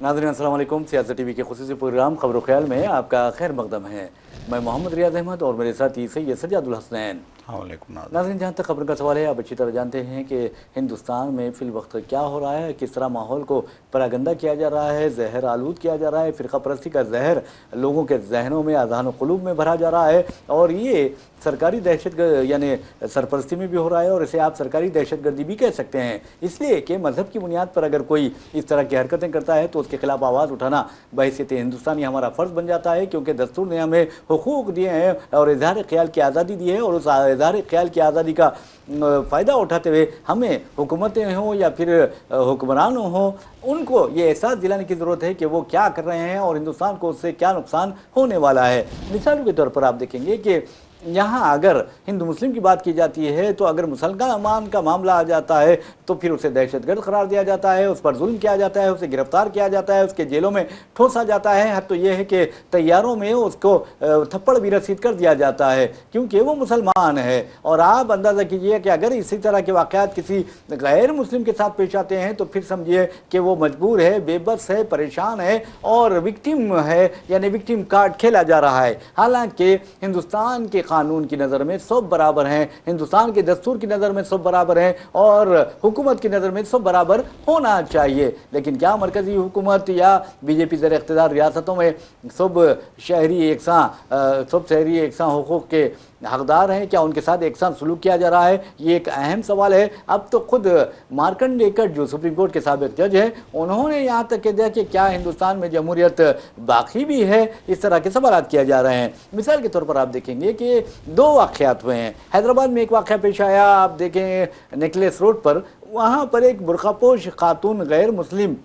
नाज़रीन अस्सलाम वालेकुम। सियासत टीवी के खुसूसी प्रोग्राम खबर ख्याल में आपका खैर मकदम है। मैं मोहम्मद रियाज अहमद और मेरे साथी सैयद सज्जादुल हसनैन। नाज़रीन, जहाँ तक खबर का सवाल है, आप अच्छी तरह जानते हैं कि हिंदुस्तान में फ़िल वक्त क्या हो रहा है, किस तरह माहौल को परागंदा किया जा रहा है, जहर आलूद किया जा रहा है, फ़िरका परस्ती का जहर लोगों के जहनों में, अज़हान क़ुलूब में भरा जा रहा है। और ये सरकारी दहशत यानी सरपरस्ती में भी हो रहा है, और इसे आप सरकारी दहशतगर्दी भी कह सकते हैं, इसलिए कि मज़हब की बुनियाद पर अगर कोई इस तरह की हरकतें करता है तो उसके खिलाफ आवाज़ उठाना बहैसियत हिंदुस्तानी हमारा फ़र्ज़ बन जाता है, क्योंकि दस्तूर ने हमें हुकूक दिए हैं और इज़हार ख्याल की आज़ादी दी है, और उस इज़हार ख्याल की आज़ादी का फ़ायदा उठाते हुए हमें हुकूमतें हों या फिर हुक्मरान हों, उनको ये एहसास दिलाने की ज़रूरत है कि वो क्या कर रहे हैं और हिंदुस्तान को उससे क्या नुकसान होने वाला है। मिसाल के तौर पर आप देखेंगे कि यहाँ अगर हिंदू मुस्लिम की बात की जाती है तो अगर मुसलमान का मामला आ जाता है तो फिर उसे दहशतगर्द करार दिया जाता है, उस पर जुल्म किया जाता है, उसे गिरफ्तार किया जाता है, उसके जेलों में ठोसा जाता है। हद तो ये है कि तैयारों में उसको थप्पड़ भी रसीद कर दिया जाता है क्योंकि वो मुसलमान है। और आप अंदाज़ा कीजिए कि अगर इसी तरह के वाक़यात किसी गैर मुस्लिम के साथ पेश आते हैं तो फिर समझिए कि वो मजबूर है, बेबस है, परेशान है और विक्टिम है, यानी विक्टिम कार्ड खेला जा रहा है। हालांकि हिंदुस्तान के कानून की नज़र में सब बराबर हैं, हिंदुस्तान के दस्तूर की नज़र में सब बराबर हैं और हुकूमत की नज़र में सब बराबर होना चाहिए। लेकिन क्या मरकज़ी हुकूमत या बीजेपी ज़र इख्तियार रियासतों में सब शहरी एकसां हुकूक़ के हकदार हैं? क्या उनके साथ एक साथ सलूक किया जा रहा है? ये एक अहम सवाल है। अब तो खुद मार्कंडेकर जो सुप्रीम कोर्ट के साबिक जज हैं, उन्होंने यहाँ तक कह दिया कि क्या हिंदुस्तान में जमहूरियत बाकी भी है? इस तरह के सवाल किए जा रहे हैं। मिसाल के तौर पर आप देखेंगे कि दो वाक़यात हुए हैं। हैदराबाद में एक वाक़या पेश आया, आप देखें नेकलेस रोड पर, वहाँ पर एक बुरखापोश खातून गैर मुस्लिम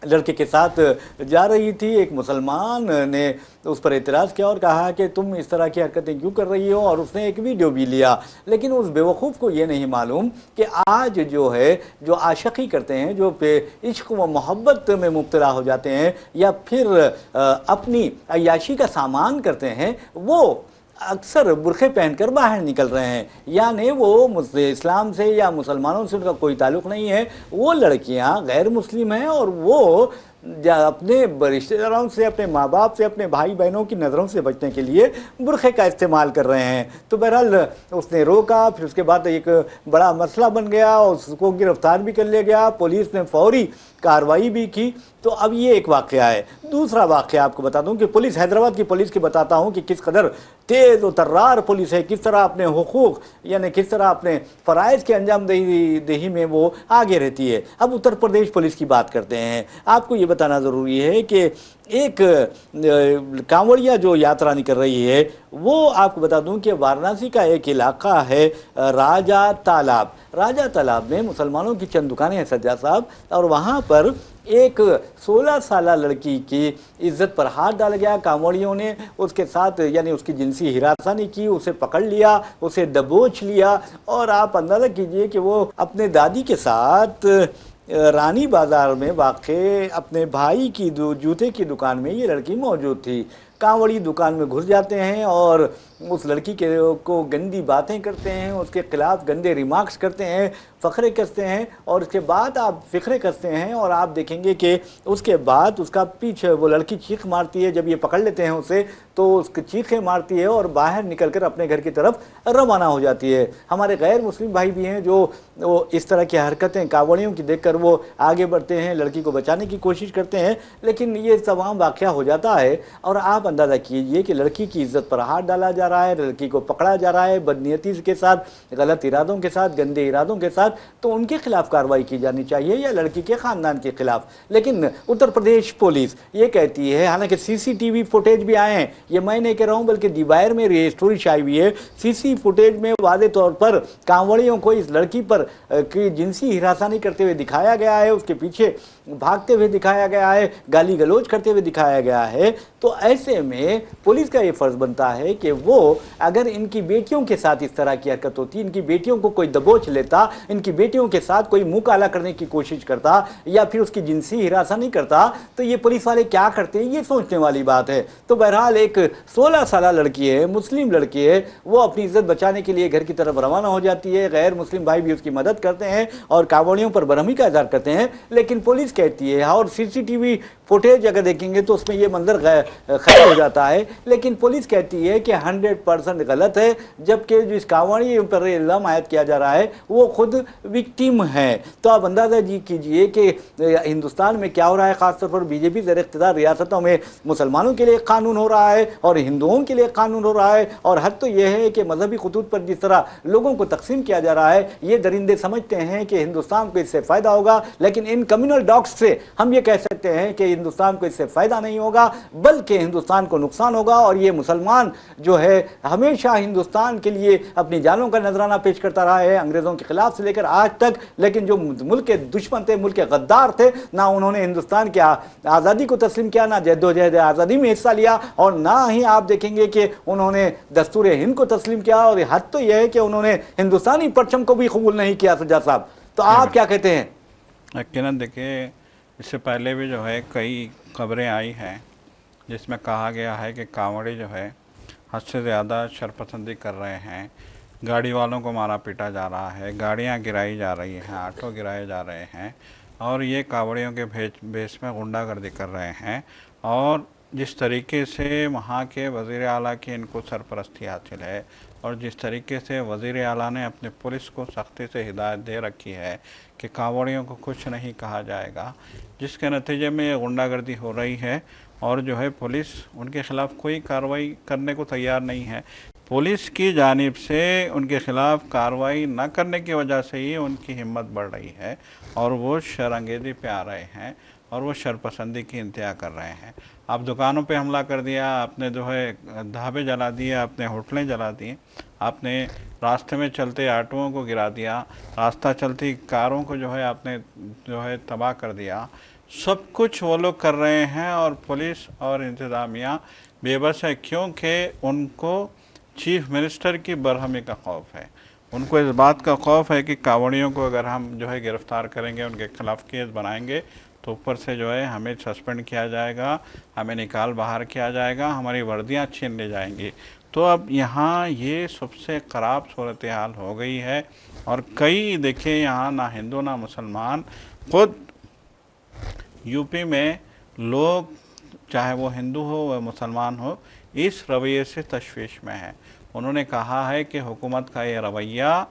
लड़के के साथ जा रही थी। एक मुसलमान ने उस पर एतराज़ किया और कहा कि तुम इस तरह की हरकतें क्यों कर रही हो, और उसने एक वीडियो भी लिया। लेकिन उस बेवकूफ़ को ये नहीं मालूम कि आज जो है, जो आशिकी करते हैं, जो इश्क व मोहब्बत में मुब्तला हो जाते हैं या फिर अपनी अय्याशी का सामान करते हैं, वो अक्सर बुरखे पहनकर बाहर निकल रहे हैं। यानी वो इस्लाम से या मुसलमानों से उनका कोई ताल्लुक़ नहीं है। वो लड़कियां गैर मुस्लिम हैं और वो अपने रिश्तेदारों से, अपने माँ बाप से, अपने भाई बहनों की नज़रों से बचने के लिए बुरखे का इस्तेमाल कर रहे हैं। तो बहरहाल उसने रोका, फिर उसके बाद एक बड़ा मसला बन गया, उसको गिरफ्तार भी कर लिया गया, पुलिस ने फौरी कार्रवाई भी की। तो अब ये एक वाक़या है। दूसरा वाक़या आपको बता दूं कि पुलिस, हैदराबाद की पुलिस की बताता हूं कि किस कदर तेज़ और तर्रार पुलिस है, किस तरह अपने हुकूक यानी किस तरह अपने फ़राइज़ के अंजाम दही में वो आगे रहती है। अब उत्तर प्रदेश पुलिस की बात करते हैं। आपको ये बताना ज़रूरी है कि एक कांवड़िया जो यात्रा निकल रही है, वो आपको बता दूं कि वाराणसी का एक इलाका है राजा तालाब। राजा तालाब में मुसलमानों की चंद दुकानें हैं सज्जा साहब, और वहाँ पर एक 16 साला लड़की की इज्जत पर हाथ डाल गया। कांवड़ियों ने उसके साथ यानी उसकी जिनसी हिरासानी की, उसे पकड़ लिया, उसे दबोच लिया, और आप अंदाज़ा कीजिए कि वो अपने दादी के साथ रानी बाज़ार में वाक़े अपने भाई की जूते की दुकान में ये लड़की मौजूद थी। कांवड़ी दुकान में घुस जाते हैं और उस लड़की को गंदी बातें करते हैं, उसके ख़िलाफ़ गंदे रिमार्क्स करते हैं, फ़खरे कसते हैं, और उसके बाद आप फ़िक्रे कसते हैं और आप देखेंगे कि उसके बाद उसका पीछे वो लड़की चीख मारती है। जब ये पकड़ लेते हैं उसे तो उसकी चीखें मारती है और बाहर निकलकर अपने घर की तरफ रवाना हो जाती है। हमारे गैर मुस्लिम भाई भी हैं जो वो इस तरह की हरकतें कांवड़ियों की देखकर वो आगे बढ़ते हैं, लड़की को बचाने की कोशिश करते हैं, लेकिन ये तमाम वाक़या हो जाता है और आप अंदाज़ा कीजिए कि लड़की की इज्जत पर हाथ डाला जा रहा है, लड़की को पकड़ा जा रहा है बदनीयती के साथ, गलत इरादों के साथ, गंदे इरादों के साथ। तो उनके खिलाफ कार्रवाई की जानी चाहिए या लड़की के ख़ानदान के खिलाफ। लेकिन उत्तर प्रदेश पुलिस ये कहती है, हालांकि सीसीटीवी फुटेज भी आए हैं, ये मैं नहीं कह रहा हूँ बल्कि दीवार में स्टोरी आई हुई है, सीसी फुटेज में वादे तौर पर कांवड़ियों को इस लड़की पर की जिनसी हिरासानी करते हुए दिखाया दिखाया गया है, उसके पीछे भागते हुए दिखाया गया है, गाली गलौज करते हुए दिखाया गया है, तो ऐसे में पुलिस का ये फर्ज बनता है कि वो अगर इनकी बेटियों के साथ इस तरह की हरकत होती, इनकी बेटियों को कोई दबोच लेता, इनकी बेटियों के साथ कोई मुंह काला करने की कोशिश करता या फिर उसकी जिनसी हिरासत नहीं करता, तो ये पुलिस वाले क्या करते हैं, ये सोचने वाली बात है। तो बहरहाल एक 16 साल लड़की है, मुस्लिम लड़की है, वो अपनी इज्जत बचाने के लिए घर की तरफ रवाना हो जाती है, गैर मुस्लिम भाई भी उसकी मदद करते हैं और कांवड़ियों पर बरहमी का इजहार करते हैं, लेकिन पुलिस कहती है, और सीसीटीवी फुटेज अगर देखेंगे तो उसमें ये मंजर खराब हो जाता है, लेकिन पुलिस कहती है कि 100% गलत है, जबकि जो इस कांवड़ी पर इल्जाम आयद किया जा रहा है वो खुद विक्टिम है। तो आप अंदाज़ा जी कीजिए कि हिंदुस्तान में क्या हो रहा है, ख़ासतौर पर बीजेपी ज़ेर इक़्तिदार रियासतों में मुसलमानों के लिए कानून हो रहा है और हिंदुओं के लिए कानून हो रहा है, और हद तो यह है कि मजहबी खतूत पर जिस तरह लोगों को तकसीम किया जा रहा है, ये दरिंदे समझते हैं कि हिंदुस्तान को इससे फ़ायदा होगा, लेकिन इन कम्युनल डॉग्स से हम ये कह सकते हैं कि हिंदुस्तान को इससे फ़ायदा नहीं होगा बल्कि हिंदुस्तान को नुकसान होगा। और ये मुसलमान जो है हमेशा हिंदुस्तान के लिए अपनी जानों का नजराना पेश करता रहा है, अंग्रेज़ों के खिलाफ से लेकर आज तक, लेकिन जो मुल्क के दुश्मन थे, मुल्क के गद्दार थे, ना उन्होंने हिंदुस्तान की आज़ादी को तस्लीम किया, ना जद्दोजहद आज़ादी में हिस्सा लिया, और ना ही आप देखेंगे कि उन्होंने दस्तूर हिंद को तस्लीम किया, और हद तो यह है कि उन्होंने हिंदुस्तानी परचम को भी कबूल नहीं किया। सज्जाद साहब, तो आप क्या कहते हैं? यकीनन देखिए, इससे पहले भी जो है कई खबरें आई हैं जिसमें कहा गया है कि कांवड़ी जो है हद से ज़्यादा शरपसंदी कर रहे हैं, गाड़ी वालों को मारा पीटा जा रहा है, गाड़ियां गिराई जा रही हैं, ऑटो गिराए जा रहे हैं, और ये कांवड़ियों के भेष में गुंडागर्दी कर रहे हैं। और जिस तरीके से वहाँ के वज़ीर आला की इनको सरपरस्ती हासिल है, और जिस तरीके से वज़ीर आला ने अपने पुलिस को सख्ती से हिदायत दे रखी है कि कांवड़ियों को कुछ नहीं कहा जाएगा, जिसके नतीजे में ये गुंडागर्दी हो रही है, और जो है पुलिस उनके ख़िलाफ़ कोई कार्रवाई करने को तैयार नहीं है। पुलिस की जानिब से उनके ख़िलाफ़ कार्रवाई न करने की वजह से ही उनकी हिम्मत बढ़ रही है, और वो शरंगेज़ी पे आ रहे हैं, और वो शरपसंदी की इंतहा कर रहे हैं। आप दुकानों पे हमला कर दिया, आपने जो है ढाबे जला दिए, आपने होटलें जला दी, आपने रास्ते में चलते ऑटोओं को गिरा दिया, रास्ता चलती कारों को जो है आपने जो है तबाह कर दिया। सब कुछ वो लोग कर रहे हैं, और पुलिस और इंतज़ामिया बेबस है, क्योंकि उनको चीफ मिनिस्टर की बरहमी का खौफ है। उनको इस बात का खौफ है कि कांवड़ियों को अगर हम जो है गिरफ़्तार करेंगे, उनके खिलाफ़ केस बनाएंगे, तो ऊपर से जो है हमें सस्पेंड किया जाएगा, हमें निकाल बाहर किया जाएगा, हमारी वर्दियाँ छीन ली जाएंगी। तो अब यहाँ ये सबसे ख़राब सूरत हाल हो गई है, और कई देखिए यहाँ ना हिंदू ना मुसलमान, खुद यूपी में लोग, चाहे वो हिंदू हो व मुसलमान हो, इस रवैये से तशवीश में है। उन्होंने कहा है कि हुकूमत का ये रवैया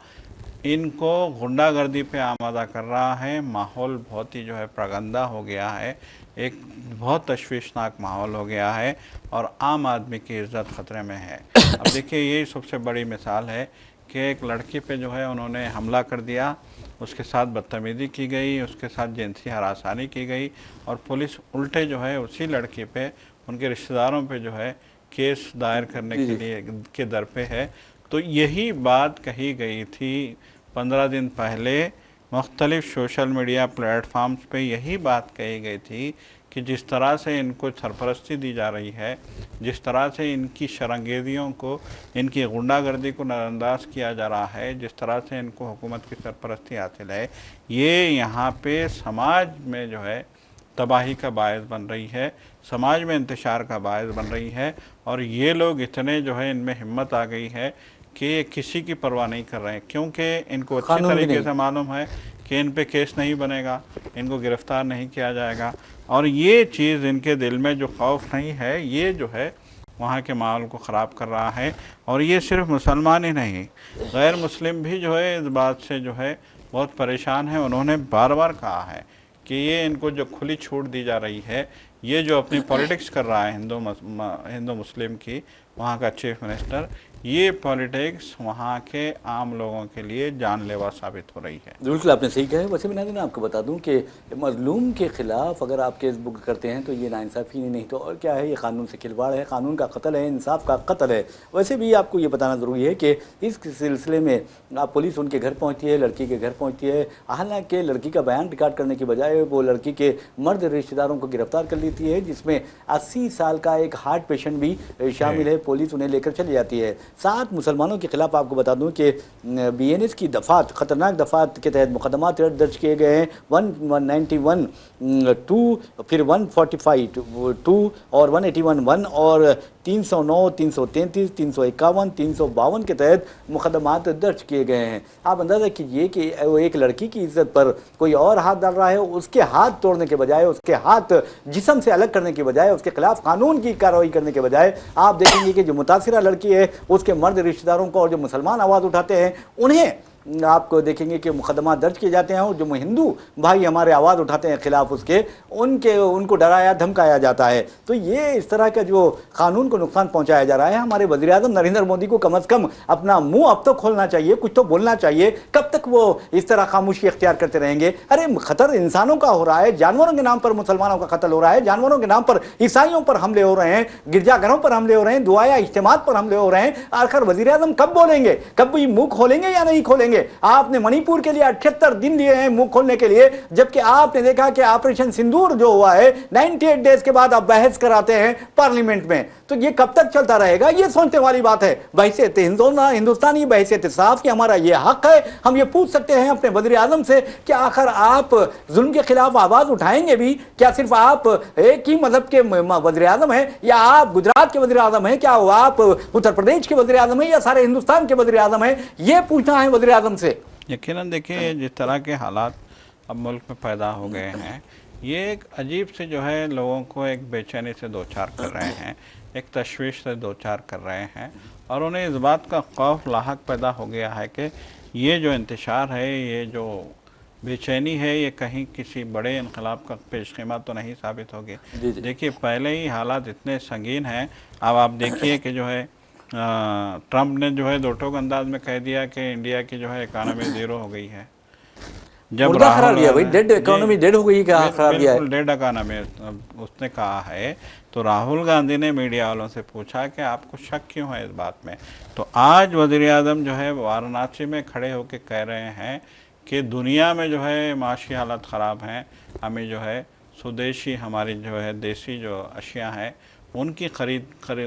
इनको गुंडागर्दी पे आमादा कर रहा है, माहौल बहुत ही जो है प्रगंदा हो गया है, एक बहुत तशवीशनाक माहौल हो गया है, और आम आदमी की इज़्ज़त ख़तरे में है। अब देखिए, यही सबसे बड़ी मिसाल है कि एक लड़की पे जो है उन्होंने हमला कर दिया, उसके साथ बदतमीज़ी की गई, उसके साथ जिनसी हरासानी की गई, और पुलिस उल्टे जो है उसी लड़की पे, उनके रिश्तेदारों पे जो है केस दायर करने के लिए के दर पे है। तो यही बात कही गई थी 15 दिन पहले मुख्तलिफ़ सोशल मीडिया प्लेटफार्म्स पे, यही बात कही गई थी कि जिस तरह से इनको सरपरस्ती दी जा रही है, जिस तरह से इनकी शरंगेजियों को, इनकी गुंडागर्दी को नज़रअंदाज किया जा रहा है, जिस तरह से इनको हुकूमत की सरपरस्ती हासिल है, ये यहाँ पे समाज में जो है तबाही का बायस बन रही है, समाज में इंतशार का बायस बन रही है। और ये लोग इतने जो है इनमें हिम्मत आ गई है कि ये किसी की परवाह नहीं कर रहे हैं, क्योंकि इनको अच्छी तरीके से मालूम है कि इन पे केस नहीं बनेगा, इनको गिरफ़्तार नहीं किया जाएगा। और ये चीज़ इनके दिल में जो खौफ नहीं है, ये जो है वहाँ के माहौल को ख़राब कर रहा है। और ये सिर्फ मुसलमान ही नहीं, गैर मुस्लिम भी जो है इस बात से जो है बहुत परेशान है। उन्होंने बार बार कहा है कि ये इनको जो खुली छूट दी जा रही है, ये जो अपनी पॉलिटिक्स कर रहा है हिंदू मुस्लिम की, वहाँ का चीफ मिनिस्टर, ये पॉलिटिक्स वहाँ के आम लोगों के लिए जानलेवा साबित हो रही है। बिल्कुल आपने सही कहा है। वैसे भी नाज़रीन आपको बता दूं कि मजलूम के ख़िलाफ़ अगर आप केस बुक करते हैं तो ये नाइंसाफ़ी नहीं तो और क्या है, ये कानून से खिलवाड़ है, कानून का कत्ल है, इंसाफ का कत्ल है। वैसे भी आपको ये बताना ज़रूरी है कि इस सिलसिले में आप पुलिस उनके घर पहुँचती है, लड़की के घर पहुँचती है, हालांकि लड़की का बयान रिकॉर्ड करने के बजाय वो लड़की के मर्द रिश्तेदारों को गिरफ्तार कर लेती है, जिसमें 80 साल का एक हार्ट पेशेंट भी शामिल है। पुलिस उन्हें लेकर चली जाती है। 7 मुसलमानों के खिलाफ आपको बता दूं कि BNS की दफ़ात, ख़तरनाक दफ़ात के तहत मुकदमा दर्ज किए गए हैं। 191 2, फिर 145 2 और 181 1 और 309 333 351 352 के तहत मुकदमात दर्ज किए गए हैं। आप अंदाज़ा कीजिए कि एक लड़की की इज्जत पर कोई और हाथ डाल रहा है, उसके हाथ तोड़ने के बजाय, उसके हाथ जिस्म से अलग करने के बजाय, उसके खिलाफ कानून की कार्रवाई करने के बजाय आप देखेंगे कि जो मुतासिरा लड़की है उसके मर्द रिश्तेदारों को और जो मुसलमान आवाज़ उठाते हैं उन्हें आपको देखेंगे कि मुकदमा दर्ज किए जाते हैं, और जो हिंदू भाई हमारे आवाज़ उठाते हैं खिलाफ उसके, उनको डराया धमकाया जाता है। तो ये इस तरह का जो कानून को नुकसान पहुंचाया जा रहा है, हमारे वज़ीर आज़म नरेंद्र मोदी को कम अज़ कम अपना मुंह अब तो खोलना चाहिए, कुछ तो बोलना चाहिए। कब तक वो इस तरह खामोशी इख्तियार करते रहेंगे? अरे खतर इंसानों का हो रहा है, जानवरों के नाम पर मुसलमानों का कत्ल हो रहा है, जानवरों के नाम पर ईसाइयों पर हमले हो रहे हैं, गिरजाघरों पर हमले हो रहे हैं, दुआया इज्तिमात पर हमले हो रहे हैं। आखिर वज़ीर आज़म कब बोलेंगे, कब भी मुंह खोलेंगे या नहीं खोलेंगे? आपने मणिपुर के लिए 78 दिन लिए हैं मुंह खोलने के लिए, जबकि आपने देखा कि ऑपरेशन सिंदूर जो हुआ है 98 डेज के बाद आप बहस कराते हैं पार्लियामेंट में। तो ये कब तक चलता रहेगा? ये सोचने वाली बात है। बहसियत हिंदुस्तानी बहसियत साफ कि हमारा ये हक है, हम ये पूछ सकते हैं अपने वज़ीर आज़म से कि आखिर आप जुल्म के खिलाफ आवाज़ उठाएंगे भी? क्या सिर्फ आप एक ही मजहब के वज़ीर आज़म हैं, या आप गुजरात के वज़ीर आज़म हैं, क्या आप उत्तर प्रदेश के वज़ीर आज़म हैं, या सारे हिंदुस्तान के वज़ीर आज़म हैं? ये पूछना है वज़ीर आज़म से। यकीनन देखिए, जिस तरह के हालात अब मुल्क में पैदा हो गए हैं, ये एक अजीब से जो है लोगों को एक बेचैनी से दो चार कर रहे हैं, एक तशवीश से दो चार कर रहे हैं, और उन्हें इस बात का खौफ लाहक पैदा हो गया है कि ये जो इंतशार है, ये जो बेचैनी है, ये कहीं किसी बड़े इनकलाब का पेशखिमा तो नहीं साबित होगी। देखिए, पहले ही हालात इतने संगीन हैं। अब आप देखिए कि जो है ट्रंप ने जो है दो टोक अंदाज में कह दिया कि इंडिया की जो है इकानमी ज़ीरो हो गई है। जब डेड इकोनॉमी डेड हो गई, बिल्कुल डेड इकानमी उसने कहा है, तो राहुल गांधी ने मीडिया वालों से पूछा कि आपको शक क्यों है इस बात में। तो आज वज़ीर आज़म जो है वाराणसी में खड़े होकर कह रहे हैं कि दुनिया में जो है माशी हालत ख़राब हैं, हमें जो है स्वदेशी, हमारी जो है देसी जो अशिया हैं उनकी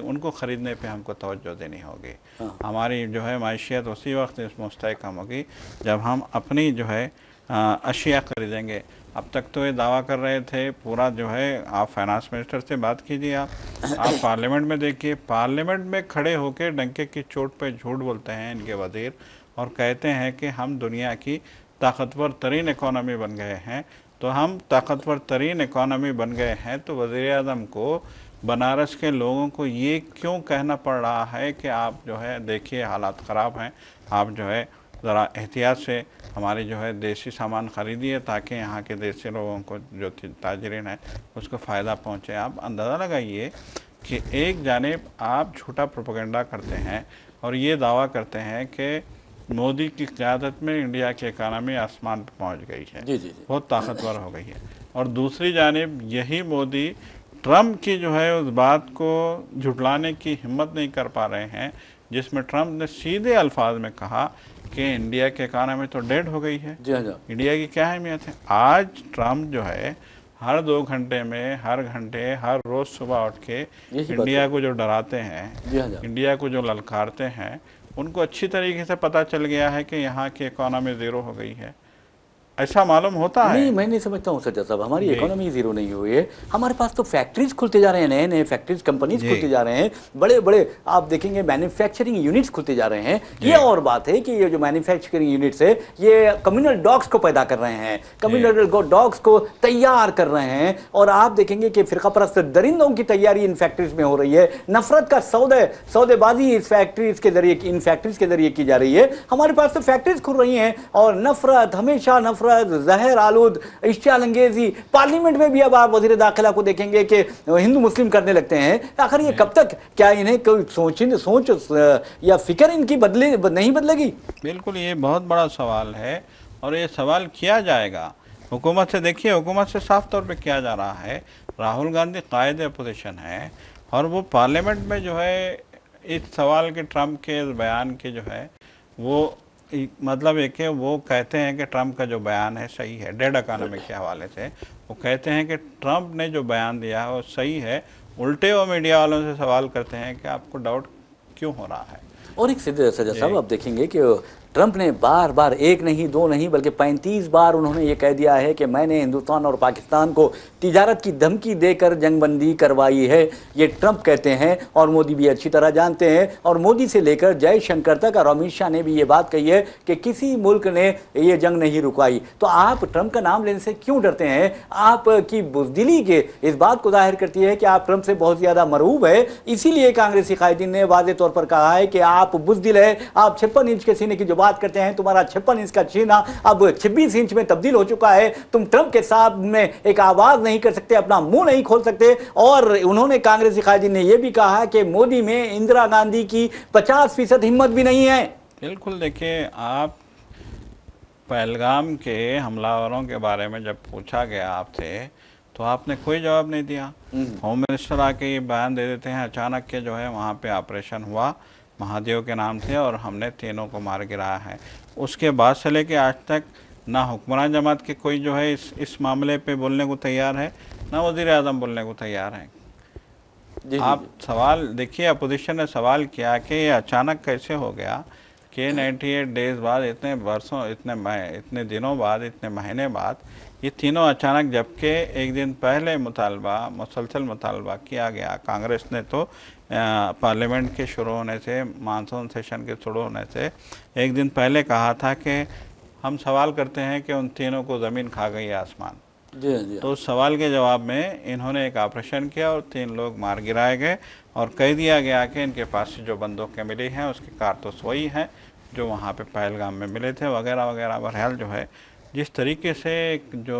उनको ख़रीदने पे हमको तवज्जो देनी होगी। हमारी जो है माशियत उसी वक्त इस मुस्तहकम होगी जब हम अपनी जो है अशिया ख़रीदेंगे। अब तक तो ये दावा कर रहे थे, पूरा जो है आप फाइनेंस मिनिस्टर से बात कीजिए, आप पार्लियामेंट में देखिए, पार्लियामेंट में खड़े होकर डंके की चोट पे झूठ बोलते हैं इनके वज़ीर, और कहते हैं कि हम दुनिया की ताकतवर तरीन इकॉनमी बन गए हैं। तो हम ताकतवर तरीन इकॉनमी बन गए हैं तो वज़ीर आज़म को, बनारस के लोगों को ये क्यों कहना पड़ रहा है कि आप जो है देखिए हालात ख़राब हैं, आप जो है ज़रा एहतियात से हमारे जो है देसी सामान ख़रीदिए ताकि यहाँ के देसी लोगों को जो ताजरीन है उसको फ़ायदा पहुँचे। आप अंदाज़ा लगाइए कि एक जानिब आप झूठा प्रोपेगेंडा करते हैं और ये दावा करते हैं कि मोदी की क़यादत में इंडिया की इकानमी आसमान पर पहुँच गई है, बहुत ताकतवर हो गई है, और दूसरी जानिब यही मोदी ट्रंप की जो है उस बात को झुटलाने की हिम्मत नहीं कर पा रहे हैं जिसमें ट्रंप ने सीधे अल्फाज में कहा कि इंडिया के इकानमी तो डेड हो गई है। इंडिया की क्या अहमियत है? आज ट्रंप जो है हर 2 घंटे में, हर घंटे, हर रोज़ सुबह उठ के इंडिया को जो डराते हैं, इंडिया को जो ललकारते हैं, उनको अच्छी तरीके से पता चल गया है कि यहाँ की इकोनॉमी ज़ीरो हो गई है। ऐसा मालूम होता है? नहीं, मैं नहीं समझता हूँ सज्जा साहब, हमारी इकोनॉमी ज़ीरो नहीं हुई है। हमारे पास तो फैक्ट्रीज खुलते जा रहे हैं, नए नए फैक्ट्रीज, कंपनीज खुलते जा रहे हैं, बड़े बड़े आप देखेंगे मैन्युफैक्चरिंग यूनिट्स खुलते जा रहे हैं। ये और बात है कि ये जो मैन्युफैक्चरिंग यूनिट्स है ये कम्युनल डॉग्स को पैदा कर रहे हैं, कम्युनल डॉग्स को तैयार कर रहे हैं, और आप देखेंगे कि फ़िरका परस्त दरिंदों की तैयारी इन फैक्ट्रीज में हो रही है। नफरत का सौदेबाजी इस फैक्ट्रीज के जरिए, इन फैक्ट्रीज के जरिए की जा रही है। हमारे पास तो फैक्ट्रीज खुल रही हैं और नफरत, हमेशा नफरत नफरत, जहर आलूद, इश्तियाल अंगेजी, पार्लियामेंट में भी अब आप वज़ीर दाखिला को देखेंगे कि हिंदू मुस्लिम करने लगते हैं। आखिर ये कब तक, क्या इन्हें कोई सोच या फिक्र इनकी नहीं बदलेगी? बिल्कुल, ये बहुत बड़ा सवाल है और ये सवाल किया जाएगा हुकूमत से। देखिए, हुकूमत से साफ तौर पे किया जा रहा है। राहुल गांधी कायद अपोजिशन है और वो पार्लियामेंट में जो है इस सवाल के, ट्रम्प के बयान के जो है वो मतलब एक है, वो कहते हैं कि ट्रम्प का जो बयान है सही है। डेड इकोनॉमी के हवाले से वो कहते हैं कि ट्रम्प ने जो बयान दिया है वो सही है। उल्टे वो मीडिया वालों से सवाल करते हैं कि आपको डाउट क्यों हो रहा है। और एक सज्जा साहब, आप देखेंगे कि ट्रंप ने बार बार, एक नहीं दो नहीं बल्कि 35 बार उन्होंने ये कह दिया है कि मैंने हिंदुस्तान और पाकिस्तान को तिजारत की धमकी देकर जंगबंदी करवाई है। ये ट्रंप कहते हैं और मोदी भी अच्छी तरह जानते हैं। और मोदी से लेकर जयशंकर तक और अमित शाह ने भी ये बात कही है कि किसी मुल्क ने ये जंग नहीं रुकवाई। तो आप ट्रंप का नाम लेने से क्यों डरते हैं? आपकी बुज़दिली के इस बात को जाहिर करती है कि आप ट्रंप से बहुत ज़्यादा मरऊब है। इसीलिए कांग्रेसी कायदीन ने वाज़ेह तौर पर कहा है कि आप बुज़दिल है। आप 56 इंच के सीने की जो बात करते हैं, तुम्हारा 56 इंच का सीना अब 26 इंच में तब्दील हो चुका है। तुम ट्रंप के सामने एक आवाज नहीं कर सकते, अपना मुंह नहीं खोल सकते। और उन्होंने, कांग्रेसी कायदीन ने यह भी कहा कि मोदी में इंदिरा गांधी की 50% हिम्मत भी नहीं है। बिल्कुल, देखिए, आप पहलगाम के हमलावरों के बारे में जब पूछा गया आपसे तो आपने कोई जवाब नहीं दिया। होम मिनिस्टर आके ये बयान दे देते हैं अचानक के जो है वहाँ पे ऑपरेशन हुआ महादेव के नाम से और हमने तीनों को मार गिराया है। उसके बाद से लेके आज तक ना हुक्मरान जमात के कोई जो है इस मामले पे बोलने को तैयार है, ना वज़ीर आज़म बोलने को तैयार है। आप सवाल देखिए, अपोजिशन ने सवाल किया कि ये अचानक कैसे हो गया कि 98 डेज बाद, इतने वर्षों, इतने दिनों बाद, इतने महीने बाद ये तीनों अचानक, जबकि एक दिन पहले मुसलसल मुतालबा किया गया। कांग्रेस ने तो पार्लियामेंट के शुरू होने से, मानसून सेशन के शुरू होने से एक दिन पहले कहा था कि हम सवाल करते हैं कि उन तीनों को ज़मीन खा गई आसमान। जी। तो उस सवाल के जवाब में इन्होंने एक ऑपरेशन किया और 3 लोग मार गिराए गए और कह दिया गया कि इनके पास से जो बंदूकें मिली हैं उसके कारतूस वही हैं जो वहाँ पे पहलगाम में मिले थे, वगैरह वगैरह। बहरहाल जो है जिस तरीके से जो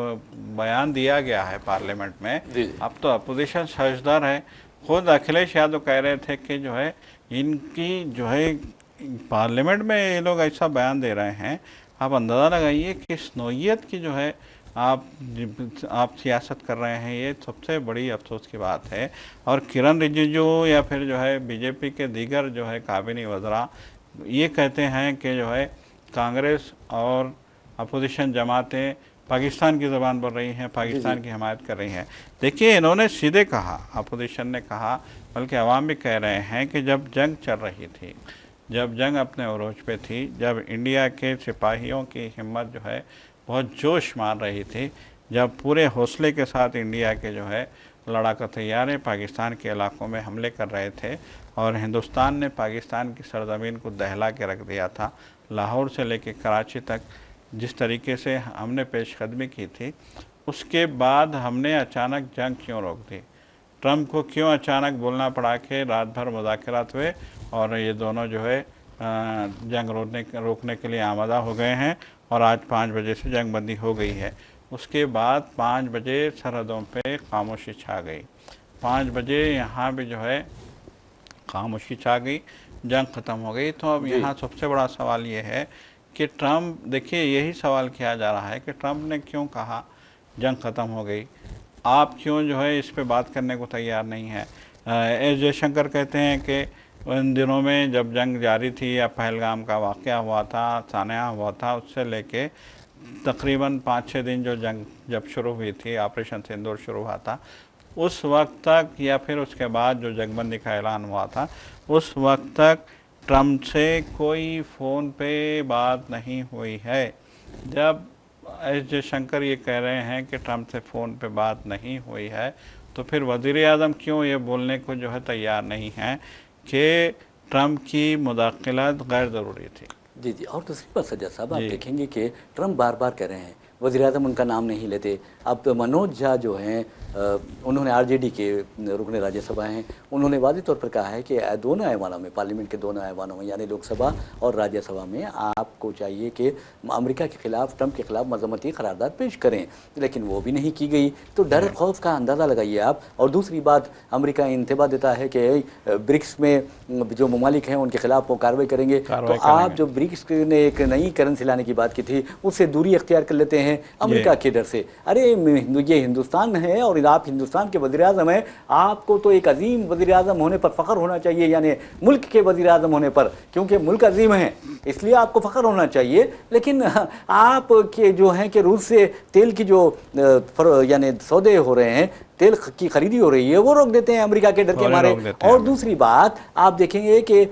बयान दिया गया है पार्लियामेंट में, अब तो अपोजिशन सर्जदार है। खुद अखिलेश यादव कह रहे थे कि जो है इनकी जो है पार्लियामेंट में ये लोग ऐसा बयान दे रहे हैं, आप अंदाज़ा लगाइए कि इस नौइयत की जो है आप सियासत कर रहे हैं। ये सबसे बड़ी अफसोस की बात है। और किरण रिजिजू या फिर जो है बीजेपी के दीगर जो है काबिनी वज़रा ये कहते हैं कि जो है कांग्रेस और अपोजिशन जमातें पाकिस्तान की ज़बान बोल रही हैं, पाकिस्तान की हमायत कर रही हैं। देखिए, इन्होंने सीधे कहा, अपोजिशन ने कहा, बल्कि अवाम भी कह रहे हैं कि जब जंग चल रही थी, जब जंग अपने अरोज पे थी, जब इंडिया के सिपाहियों की हिम्मत जो है बहुत जोश मार रही थी, जब पूरे हौसले के साथ इंडिया के जो है लड़ाका तैयार पाकिस्तान के इलाकों में हमले कर रहे थे और हिंदुस्तान ने पाकिस्तान की सरजमीन को दहला के रख दिया था। लाहौर से लेकर कराची तक जिस तरीके से हमने पेशकदमी की थी, उसके बाद हमने अचानक जंग क्यों रोक दी? ट्रंप को क्यों अचानक बोलना पड़ा कि रात भर मुज़ाकरात हुए और ये दोनों जो है जंग रोकने के लिए आमादा हो गए हैं और आज 5 बजे से जंग बंदी हो गई है। उसके बाद 5 बजे सरहदों पे खामोशी छा गई। 5 बजे यहाँ भी जो है खामोशी छा गई, जंग ख़त्म हो गई। तो अब यहाँ सबसे बड़ा सवाल ये है कि ट्रंप, देखिए यही सवाल किया जा रहा है कि ट्रंप ने क्यों कहा जंग ख़त्म हो गई, आप क्यों जो है इस पे बात करने को तैयार नहीं है। एस जयशंकर कहते हैं कि उन दिनों में जब जंग जारी थी या पहलगाम का वाक़या हुआ था, सानिया हुआ था, उससे लेके तकरीबन 5-6 दिन जो जंग जब शुरू हुई थी, ऑपरेशन सिंदूर शुरू हुआ था, उस वक्त तक या फिर उसके बाद जो जंगबंदी का ऐलान हुआ था, उस वक्त तक ट्रंप से कोई फ़ोन पे बात नहीं हुई है। जब एस जयशंकर ये कह रहे हैं कि ट्रंप से फ़ोन पे बात नहीं हुई है, तो फिर वज़ीर आज़म क्यों ये बोलने को जो है तैयार नहीं है कि ट्रंप की मुदाखलत गैर ज़रूरी थी? जी। और दूसरी बात सज्जा साहब, आप देखेंगे कि ट्रंप बार बार कह रहे हैं, वज़ीर आज़म उनका नाम नहीं लेते, अब मनोज झा जो हैं उन्होंने आरजेडी के रुकने राज्यसभा हैं, उन्होंने वाज़ेह तौर पर कहा है कि दोनों ऐवानों में, पार्लियामेंट के दोनों ऐवानों में यानी लोकसभा और राज्यसभा में आपको चाहिए कि अमेरिका के खिलाफ, ट्रंप के खिलाफ मजम्मती करारदाद पेश करें, लेकिन वो भी नहीं की गई। तो डर खौफ का अंदाज़ा लगाइए आप। और दूसरी बात, अमेरिका इंतबा देता है कि ब्रिक्स में जो ममालिक हैं उनके खिलाफ वो कार्रवाई करेंगे। तो आप जो ब्रिक्स ने एक नई करेंसी लाने की बात की थी, उससे दूरी अख्तियार कर लेते हैं अमेरिका के डर से। अरे ये हिंदुस्तान है और आप हिंदुस्तान के वज़ीर-ए-आज़म हैं, आपको तो एक अजीम वज़ीर-ए-आज़म होने पर फ़ख्र होना चाहिए, यानी मुल्क के वज़ीर-ए-आज़म होने पर, क्योंकि मुल्क अजीम है इसलिए आपको फ़ख्र होना चाहिए। लेकिन आप के जो हैं कि रूस से तेल की जो यानी सौदे हो रहे हैं, तेल की खरीदी हो रही है, वो रोक देते हैं अमेरिका के डर के मारे। और दूसरी बात आप देखेंगे कि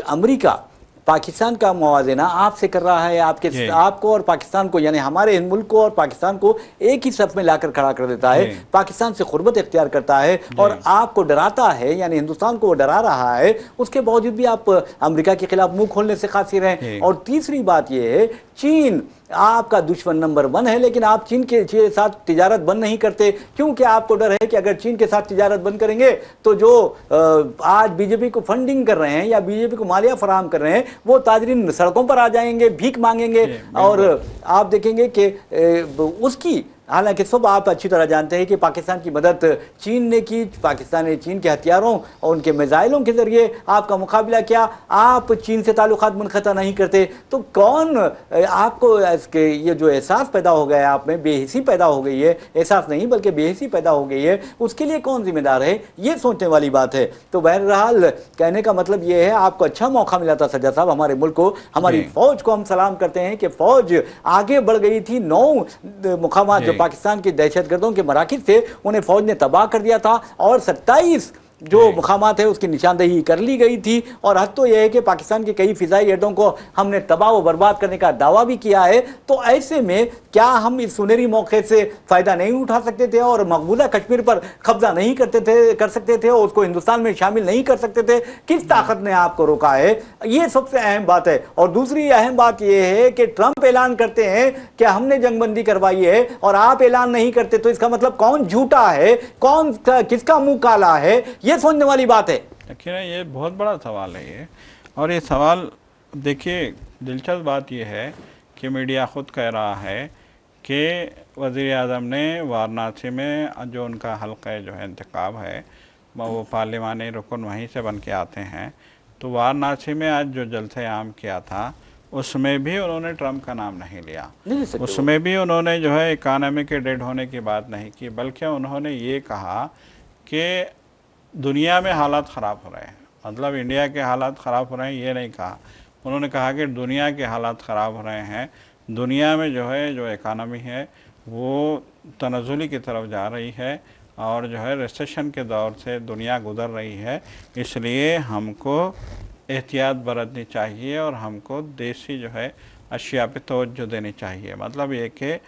अमेरिका पाकिस्तान का मुआवजा आपसे कर रहा है, आपको और पाकिस्तान को, यानी हमारे मुल्क को और पाकिस्तान को एक ही सफ में लाकर खड़ा कर देता है, पाकिस्तान से खुरबत इख्तियार करता है और आपको डराता है, यानी हिंदुस्तान को वो डरा रहा है। उसके बावजूद भी आप अमेरिका के खिलाफ मुंह खोलने से कासिर हैं। और तीसरी बात ये है, चीन आपका दुश्मन नंबर 1 है, लेकिन आप चीन के साथ तिजारत बंद नहीं करते, क्योंकि आपको डर है कि अगर चीन के साथ तिजारत बंद करेंगे तो जो आज बीजेपी को फंडिंग कर रहे हैं या बीजेपी को मालिया फराहम कर रहे हैं, वो ताजरीन सड़कों पर आ जाएंगे, भीख मांगेंगे। और आप देखेंगे कि उसकी, हालांकि सब आप अच्छी तरह जानते हैं कि पाकिस्तान की मदद चीन ने की, पाकिस्तान ने चीन के हथियारों और उनके मिसाइलों के ज़रिए आपका मुकाबला किया। आप चीन से ताल्लुकात मुनक़ता नहीं करते, तो कौन आपको ये जो एहसास पैदा हो गया है आप में, बेहिसी पैदा हो गई है, एहसास नहीं बल्कि बेहिसी पैदा हो गई है, उसके लिए कौन जिम्मेदार है, ये सोचने वाली बात है। तो बहरहाल कहने का मतलब ये है, आपको अच्छा मौका मिला था सज्जाद साहब, हमारे मुल्क को, हमारी फ़ौज को हम सलाम करते हैं कि फ़ौज आगे बढ़ गई थी। 9 मुकामात पाकिस्तान के दहशतगर्दों के मराकिज़ थे, उन्हें फ़ौज ने तबाह कर दिया था और 27 जो मुकामात है उसकी निशानदेही कर ली गई थी। और हद तो यह है कि पाकिस्तान के कई फ़िज़ाई अड्डों को हमने तबाह व बर्बाद करने का दावा भी किया है। तो ऐसे में क्या हम इस सुनहरी मौके से फ़ायदा नहीं उठा सकते थे और मकबूजा कश्मीर पर कब्जा नहीं कर सकते थे और उसको हिंदुस्तान में शामिल नहीं कर सकते थे? किस ताकत ने आपको रोका है? ये सबसे अहम बात है। और दूसरी अहम बात यह है कि ट्रंप ऐलान करते हैं कि हमने जंगबंदी करवाई है और आप ऐलान नहीं करते, तो इसका मतलब कौन झूठा है, कौन किसका मुंह काला है, ये सोचने वाली बात है। देखिए ना, ये बहुत बड़ा सवाल है ये। और ये सवाल देखिए, दिलचस्प बात ये है कि मीडिया ख़ुद कह रहा है कि वज़ीर-ए-आज़म ने वाराणसी में जो उनका हल्का जो है इंतखाब है, वो पार्लिमानी रुकन वहीं से बन के आते हैं। तो वाराणसी में आज जो जलसे आम किया था, उसमें भी उन्होंने ट्रंप का नाम नहीं लिया, उसमें भी उन्होंने जो है इकानमी के डेड होने की बात नहीं की, बल्कि उन्होंने ये कहा कि दुनिया में हालात ख़राब हो रहे हैं, मतलब इंडिया के हालात ख़राब हो रहे हैं ये नहीं कहा। उन्होंने कहा कि दुनिया के हालात ख़राब हो रहे हैं, दुनिया में जो है जो इकानमी है वो तनज़्ज़ुली की तरफ जा रही है और जो है रिसेशन के दौर से दुनिया गुज़र रही है, इसलिए हमको एहतियात बरतनी चाहिए और हमको देसी जो है अशिया पे तवज्जो देनी चाहिए। मतलब ये कि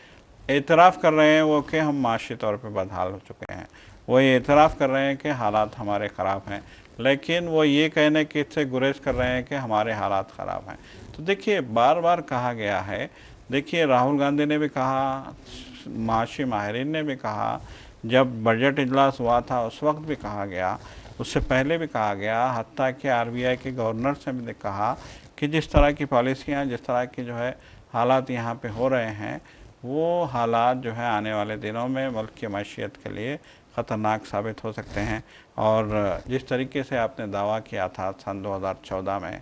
एतराफ़ कर रहे हैं वो कि हम माशी तौर पे बदहाल हो चुके हैं, वो ये एतराफ़ कर रहे हैं कि हालात हमारे ख़राब हैं, लेकिन वो ये कहने के से गुरेज कर रहे हैं कि हमारे हालात ख़राब हैं। तो देखिए, बार बार कहा गया है, देखिए राहुल गांधी ने भी कहा, माशी माहिरीन ने भी कहा, जब बजट इजलास हुआ था उस वक्त भी कहा गया, उससे पहले भी कहा गया, हत्ता कि RBI के गवर्नर से भी कहा कि जिस तरह की पॉलिसियाँ, जिस तरह की जो है हालात यहाँ पे हो रहे हैं, वो हालात जो है आने वाले दिनों में मुल्क की मैशियत के लिए ख़तरनाक साबित हो सकते हैं। और जिस तरीके से आपने दावा किया था सन 2014 में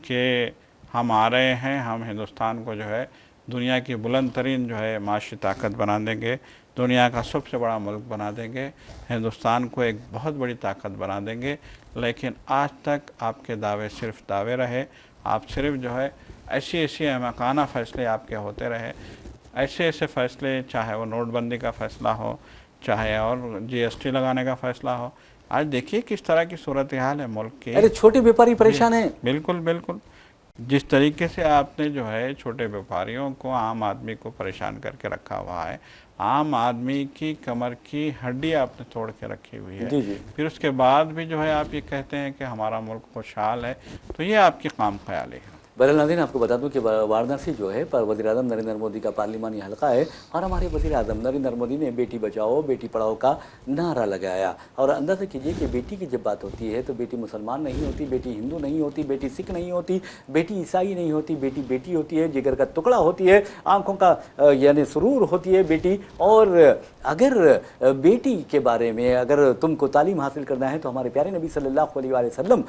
कि हम आ रहे हैं, हम हिंदुस्तान को जो है दुनिया की बुलंद तरीन जो है माशी ताकत बना देंगे, दुनिया का सबसे बड़ा मुल्क बना देंगे, हिंदुस्तान को एक बहुत बड़ी ताकत बना देंगे, लेकिन आज तक आपके दावे सिर्फ दावे रहे। आप सिर्फ जो है ऐसी अहमकाना फ़ैसले आपके होते रहे, ऐसे फ़ैसले, चाहे वो नोटबंदी का फ़ैसला हो, चाहे और GST लगाने का फ़ैसला हो। आज देखिए किस तरह की सूरत हाल है मुल्क की। अरे छोटे व्यापारी परेशान हैं। बिल्कुल बिल्कुल, जिस तरीके से आपने जो है छोटे व्यापारियों को, आम आदमी को परेशान करके रखा हुआ है, आम आदमी की कमर की हड्डी आपने तोड़ के रखी हुई है, फिर उसके बाद भी जो है आप ये कहते हैं कि हमारा मुल्क खुशहाल है, तो ये आपकी काम ख्याली है। बहरहाल नाज़रीन, आपको बता दूं कि वाराणसी जो है पर वज़ीर आज़म नरेंद्र मोदी का पार्लिमानी हल्का है और हमारे वज़ीर आज़म नरेंद्र मोदी ने बेटी बचाओ बेटी पढ़ाओ का नारा लगाया। और अंदाज़ा कीजिए कि बेटी की जब बात होती है तो बेटी मुसलमान नहीं होती, बेटी हिंदू नहीं होती, बेटी सिख नहीं होती, बेटी ईसाई नहीं होती, बेटी बेटी होती है, जिगर का टुकड़ा होती है, आँखों का यानी सुरूर होती है बेटी। और अगर बेटी के बारे में अगर तुमको तालीम हासिल करना है तो हमारे प्यारे नबी सल्लल्लाहु अलैहि वसल्लम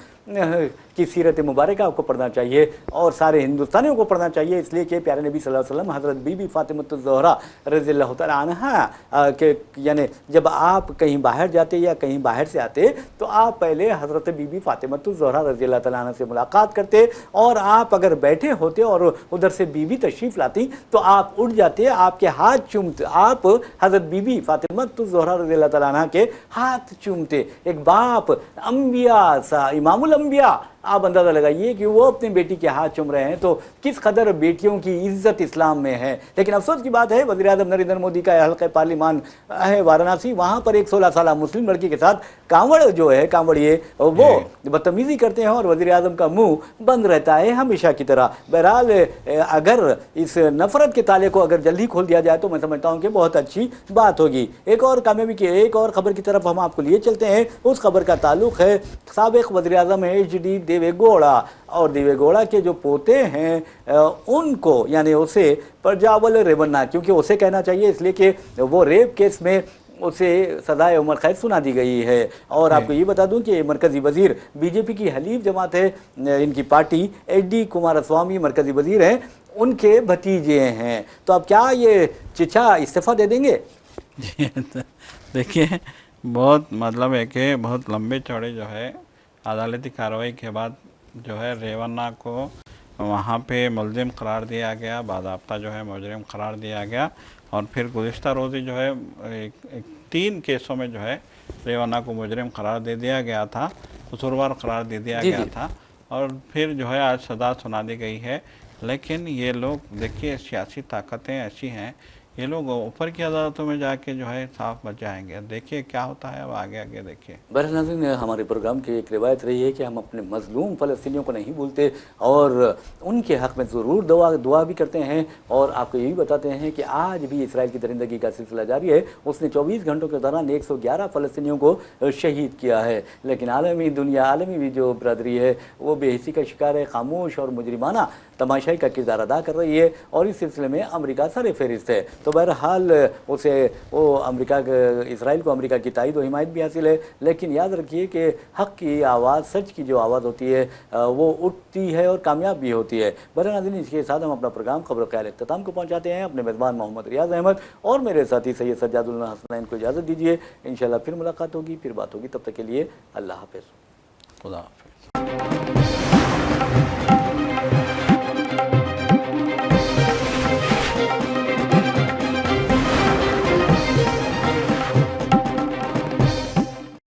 की सीरत मुबारक आपको पढ़ना चाहिए और सारे हिंदुस्तानियों को पढ़ना चाहिए, इसलिए कि प्यारे नबी सल्लल्लाहु अलैहि वसल्लम हज़रत बीबी फ़ातिमतुज़ ज़हरा रज़ियल्लाहु तआला अन्हा के यानी जब आप कहीं बाहर जाते या कहीं बाहर से आते तो आप पहले हज़रत बीबी फ़ातिमतुज़ ज़हरा रज़ियल्लाहु तआला अन्हा से मुलाकात करते और आप अगर बैठे होते और उधर से बीवी तशरीफ़ लाती तो आप उठ जाते, आपके हाथ चूमते, आप हज़रत बीबी फ़ातिमतुज़ ज़हरा रज़ियल्लाहु तआला अन्हा के हाथ चूमते। एक बाप अंबिया सा इमामुल अंबिया, आप अंदाज़ा लगाइए कि वो अपनी बेटी के हाथ चूम रहे हैं तो किस कदर बेटियों की इज्जत इस्लाम में है। लेकिन अफसोस की बात है वज़ीर आज़म नरेंद्र मोदी का हल्का पार्लिमान है वाराणसी, वहाँ पर एक 16 साल मुस्लिम लड़की के साथ कांवड़ जो है कांवड़िए वो बदतमीज़ी करते हैं और वज़ीर आज़म का मुंह बंद रहता है हमेशा की तरह। बहरहाल अगर इस नफ़रत के ताले को अगर जल्दी खोल दिया जाए तो मैं समझता हूँ कि बहुत अच्छी बात होगी। एक और कामयाबी की एक और ख़बर की तरफ हम आपको लिए चलते हैं। उस खबर का ताल्लुक़ है साबिक़ वज़ीर आज़म HD देवेगौड़ा और देवेगौड़ा के जो पोते हैं उनको यानी उसे प्रज्वल रेवन्ना, क्योंकि उसे कहना चाहिए इसलिए कि वो रेप केस में उसे सजाए उम्र कैद सुना दी गई है। और आपको ये बता दूं कि मरकज़ी वज़ीर बीजेपी की हलीफ जमात है, इनकी पार्टी HD कुमारस्वामी मरकज़ी वज़ीर हैं, उनके भतीजे हैं। तो अब क्या ये चिचा इस्तीफ़ा दे देंगे? देखिए बहुत मतलब है कि बहुत लंबे चौड़े जो है अदालती कार्रवाई के बाद जो है रेवन्ना को वहाँ पे मुलजिम करार दिया गया, बाज़ाब्ता जो है मुजरिम करार दिया गया। और फिर गुज़िश्ता रोज़ी जो है एक 3 केसों में जो है रेवन्ना को मुजरिम करार दे दिया गया था, कसूरवार करार दे दिया गया था और फिर जो है आज सज़ा सुना दी गई है। लेकिन ये लोग देखिए सियासी ताकतें ऐसी हैं, ये लोग ऊपर की अदालतों में जाके जो है साफ बच जाएंगे। देखिए क्या होता है अब आगे आगे देखिए। बहरहाल नाज़रीन, हमारे प्रोग्राम की एक रिवायत रही है कि हम अपने मज़लूम फ़लस्तीनियों को नहीं भूलते और उनके हक़ में ज़रूर दुआ भी करते हैं। और आपको ये भी बताते हैं कि आज भी इसराइल की दरिंदगी का सिलसिला जारी है। उसने 24 घंटों के दौरान 111 फ़लस्तीनियों को शहीद किया है। लेकिन आलमी दुनिया, आलमी भी जो बरदरी है वो बेहिसी का शिकार है, खामोश और मुजरिमाना तमाशाई का किरदार अदा कर रही है और इस सिलसिले में अमेरिका सर फहरिस्त है। तो बहरहाल उसे वो अमेरिका इसराइल को अमेरिका की ताईद और हिमायत भी हासिल है। लेकिन याद रखिए कि हक़ की आवाज़, सच की जो आवाज़ होती है वो उठती है और कामयाब भी होती है। बहरहाल नाज़रीन, इसके साथ हम अपना प्रोग्राम खबर ख्याल इख्तिताम को पहुँचाते हैं। अपने मेज़बान मोहम्मद रियाज़ अहमद और मेरे साथी सैयद सज्जादुल हसनैन को इजाज़त दीजिए। इंशाअल्लाह फिर मुलाकात होगी, फिर बात होगी। तब तक के लिए अल्लाह हाफ़िज़, खुदा हाफ़िज़।